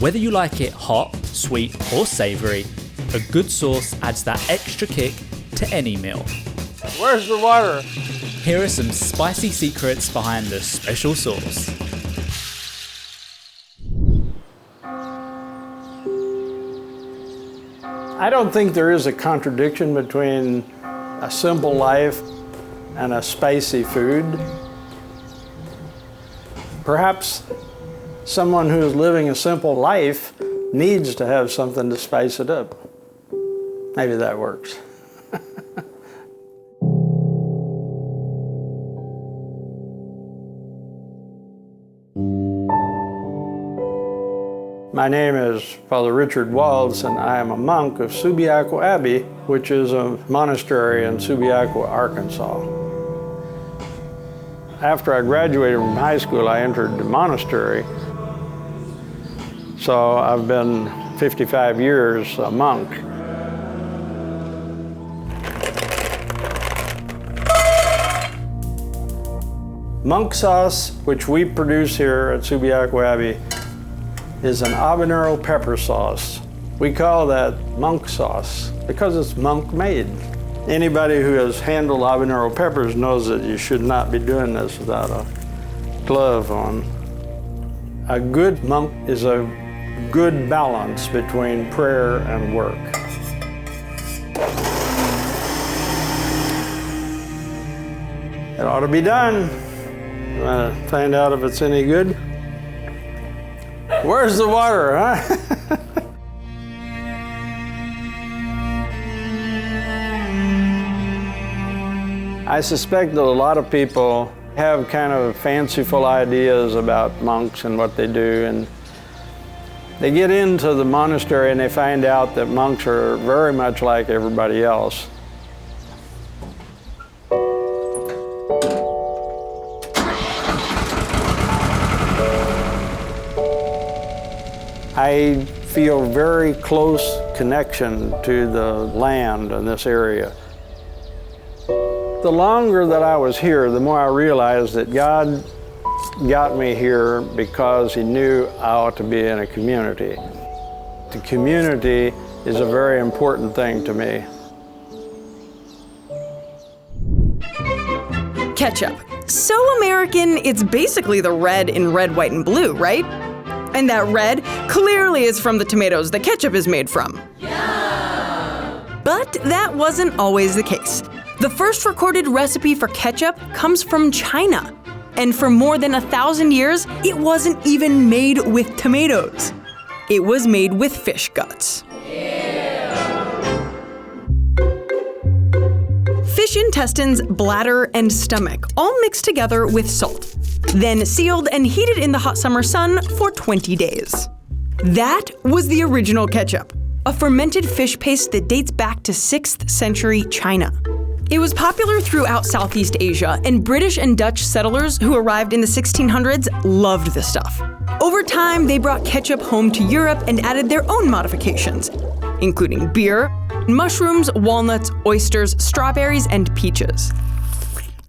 Whether you like it hot, sweet, or savoury, a good sauce adds that extra kick to any meal. Where's the water? Here are some spicy secrets behind the special sauce. I don't think there is a contradiction between a simple life and a spicy food. Perhaps someone who is living a simple life needs to have something to spice it up. Maybe that works. My name is Father Richard Waltz, and I am a monk of Subiaco Abbey, which is a monastery in Subiaco, Arkansas. After I graduated from high school, I entered the monastery. So I've been 55 years a monk. Monk sauce, which we produce here at Subiaco Abbey, is an habanero pepper sauce. We call that monk sauce because it's monk made. Anybody who has handled habanero peppers knows that you should not be doing this without a glove on. A good monk is a good balance between prayer and work. It ought to be done. You want to find out if it's any good? Where's the water, huh? I suspect that a lot of people have kind of fanciful ideas about monks and what they do, and they get into the monastery and they find out that monks are very much like everybody else. I feel very close connection to the land in this area. The longer that I was here, the more I realized that God got me here because He knew I ought to be in a community. The community is a very important thing to me. Ketchup. So American, it's basically the red in red, white, and blue, right? And that red clearly is from the tomatoes that ketchup is made from. Yeah. But that wasn't always the case. The first recorded recipe for ketchup comes from China. And for more than 1,000 years, it wasn't even made with tomatoes. It was made with fish guts. Fish intestines, bladder, and stomach all mixed together with salt, then sealed and heated in the hot summer sun for 20 days. That was the original ketchup, a fermented fish paste that dates back to 6th century China. It was popular throughout Southeast Asia, and British and Dutch settlers who arrived in the 1600s loved the stuff. Over time, they brought ketchup home to Europe and added their own modifications, including beer, mushrooms, walnuts, oysters, strawberries, and peaches.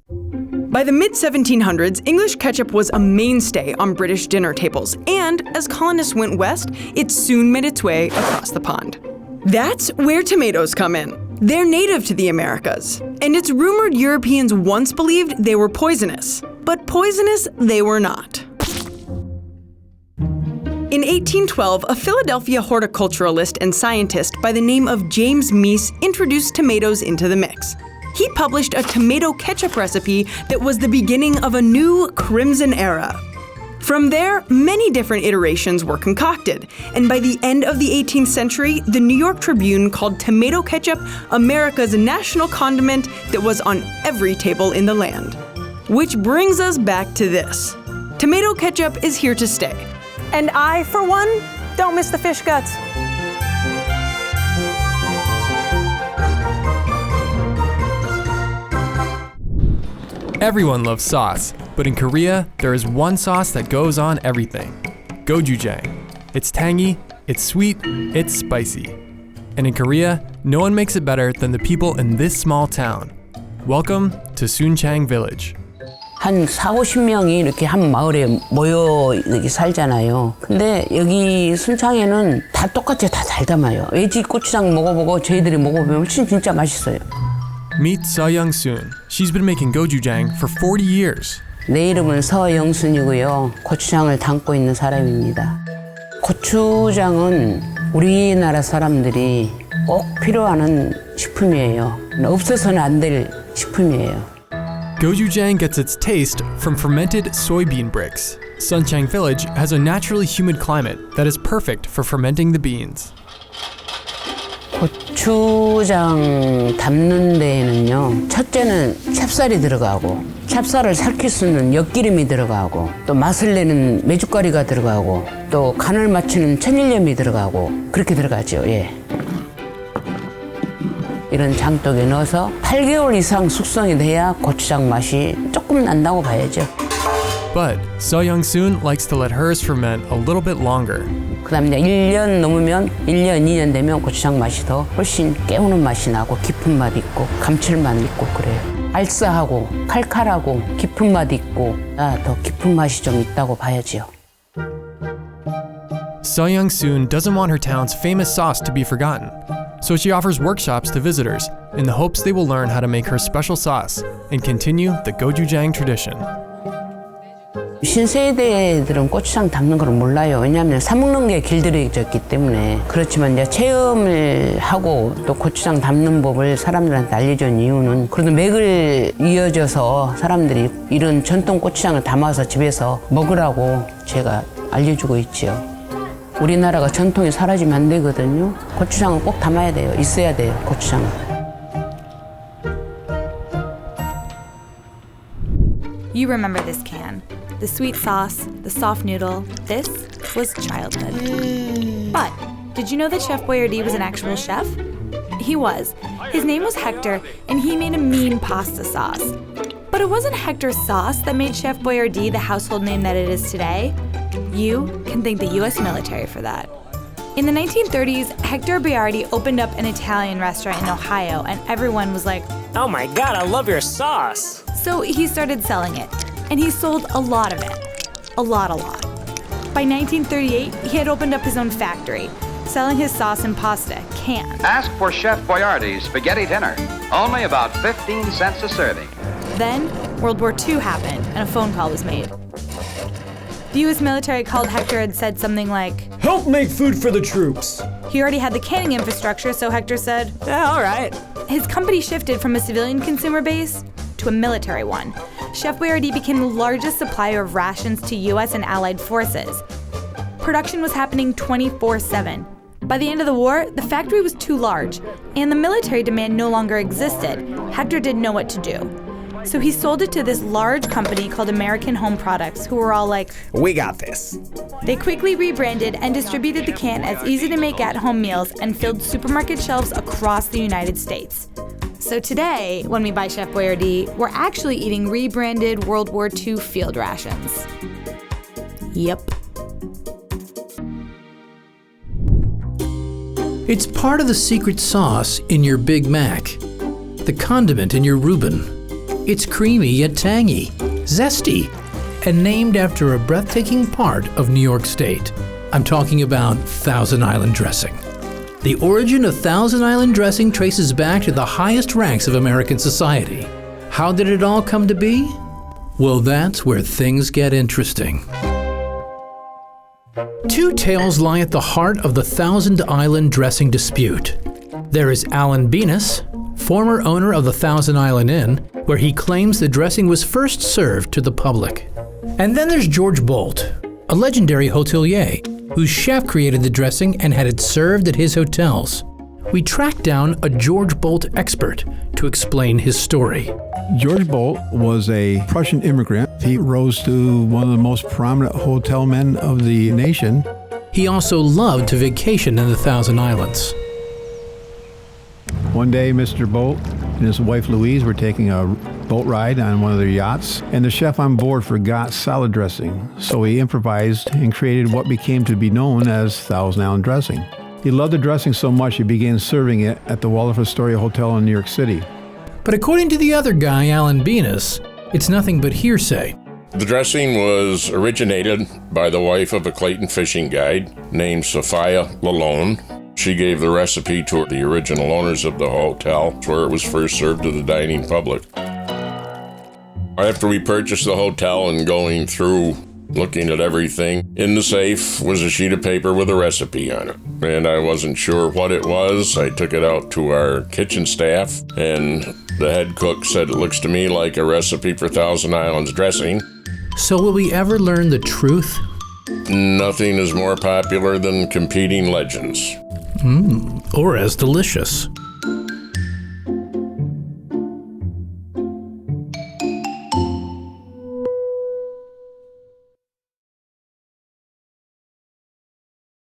By the mid-1700s, English ketchup was a mainstay on British dinner tables, and as colonists went west, it soon made its way across the pond. That's where tomatoes come in. They're native to the Americas, and it's rumored Europeans once believed they were poisonous, but poisonous they were not. In 1812, a Philadelphia horticulturalist and scientist by the name of James Meese introduced tomatoes into the mix. He published a tomato ketchup recipe that was the beginning of a new crimson era. From there, many different iterations were concocted, and by the end of the 18th century, the New York Tribune called tomato ketchup America's national condiment that was on every table in the land. Which brings us back to this. Tomato ketchup is here to stay. And I, for one, don't miss the fish guts. Everyone loves sauce, but in Korea, there is one sauce that goes on everything. Gochujang. It's tangy, it's sweet, it's spicy. And in Korea, no one makes it better than the people in this small town. Welcome to SUNCHANG Village. 한 40~50명이 이렇게 한 마을에 모여 이렇게 살잖아요. 근데 여기 순창에는 다 똑같이 다 잘 담아요. 외지 고추장 먹어보고 저희들이 먹어보면 훨씬 진짜 맛있어요. Meet Young-soon. She's been making gochujang for 40 years. 내 이름은 서영순이고요. 고추장을 담고 있는 사람입니다. 고추장은 우리나라 사람들이 꼭 필요하는 식품이에요. 없어서는 안 될 식품이에요. Gochujang gets its taste from fermented soybean bricks. SUNCHANG village has a naturally humid climate that is perfect for fermenting the beans. 고추장 담는 데에는요, 첫째는 찹쌀이 들어가고, 찹쌀을 삭힐 수 있는 엿기름이 들어가고, 또 맛을 내는 메주가리가 들어가고, 또 간을 맞추는 천일염이 들어가고, 그렇게 들어가죠. 예. 이런 장독에 넣어서 8개월 이상 숙성이 돼야 고추장 맛이 조금 난다고 봐야죠. But Young-soon likes to let hers ferment a little bit longer. 그 다음에 1년 넘으면 1년, 2년 되면 고추장 맛이 더 훨씬 깨우는 맛이 나고 깊은 맛 있고 감칠맛 있고 그래요. 알싸하고 칼칼하고 깊은 맛 있고 더 깊은 맛이 좀 있다고 봐야지요. Young-soon doesn't want her town's famous sauce to be forgotten, so she offers workshops to visitors in the hopes they will learn how to make her special sauce and continue the gochujang tradition. 신세대들은 고추장 담는 걸 몰라요. 왜냐하면 사먹는 게 길들여졌기 때문에. 그렇지만 이제 체험을 하고 또 고추장 담는 법을 사람들한테 알려준 이유는 그래도 맥을 이어져서 사람들이 이런 전통 고추장을 담아서 집에서 먹으라고 제가 알려주고 있지요. 우리나라가 전통이 사라지면 안 되거든요. 고추장은 꼭 담아야 돼요. 있어야 돼요, 고추장은. You remember this can. The sweet sauce, the soft noodle. This was childhood. But did you know that Chef Boyardee was an actual chef? He was. His name was Hector, and he made a mean pasta sauce. But it wasn't Hector's sauce that made Chef Boyardee the household name that it is today. You can thank the US military for that. In the 1930s, Hector Boyardee opened up an Italian restaurant in Ohio, and everyone was like, "Oh my God, I love your sauce." So he started selling it, and he sold a lot of it. A lot. By 1938, he had opened up his own factory, selling his sauce and pasta canned. Ask for Chef Boyardee's spaghetti dinner. Only about 15 cents a serving. Then, World War II happened, and a phone call was made. The US military called Hector and said something like, Help make food for the troops. he already had the canning infrastructure, so Hector said, Yeah, all right. his company shifted from a civilian consumer base to a military one. Chef Boyardee became the largest supplier of rations to US and Allied forces. Production was happening 24/7. By the end of the war, the factory was too large, and the military demand no longer existed. Hector didn't know what to do. So he sold it to this large company called American Home Products, who were all like, We got this. They quickly rebranded and distributed the can as easy-to-make at-home meals and filled supermarket shelves across the United States. So today, when we buy Chef Boyardee, we're actually eating rebranded World War II field rations. Yep. It's part of the secret sauce in your Big Mac, the condiment in your Reuben. It's creamy yet tangy, zesty, and named after a breathtaking part of New York State. I'm talking about Thousand Island dressing. The origin of Thousand Island dressing traces back to the highest ranks of American society. How did it all come to be? Well, that's where things get interesting. Two tales lie at the heart of the Thousand Island dressing dispute. There is Alan Benes, former owner of the Thousand Island Inn, where he claims the dressing was first served to the public. And then there's George Bolt, a legendary hotelier, whose chef created the dressing and had it served at his hotels. We tracked down a George Bolt expert to explain his story. George Bolt was a Prussian immigrant. He rose to one of the most prominent hotel men of the nation. He also loved to vacation in the Thousand Islands. One day, Mr. Bolt and his wife Louise were taking a boat ride on one of their yachts, and the chef on board forgot salad dressing, so he improvised and created what became to be known as Thousand Island dressing. He loved the dressing so much he began serving it at the Waldorf Astoria Hotel in New York City. But according to the other guy, Alan Benes, It's nothing but hearsay. The dressing was originated by the wife of a Clayton fishing guide named Sophia Lalone. She gave the recipe to the original owners of the hotel, where it was first served to the dining public. After we purchased the hotel and going through looking at everything, in the safe was a sheet of paper with a recipe on it. And I wasn't sure what it was. I took it out to our kitchen staff, and the head cook said, "It looks to me like a recipe for Thousand Islands dressing." So will we ever learn the truth? Nothing is more popular than competing legends. Or as delicious.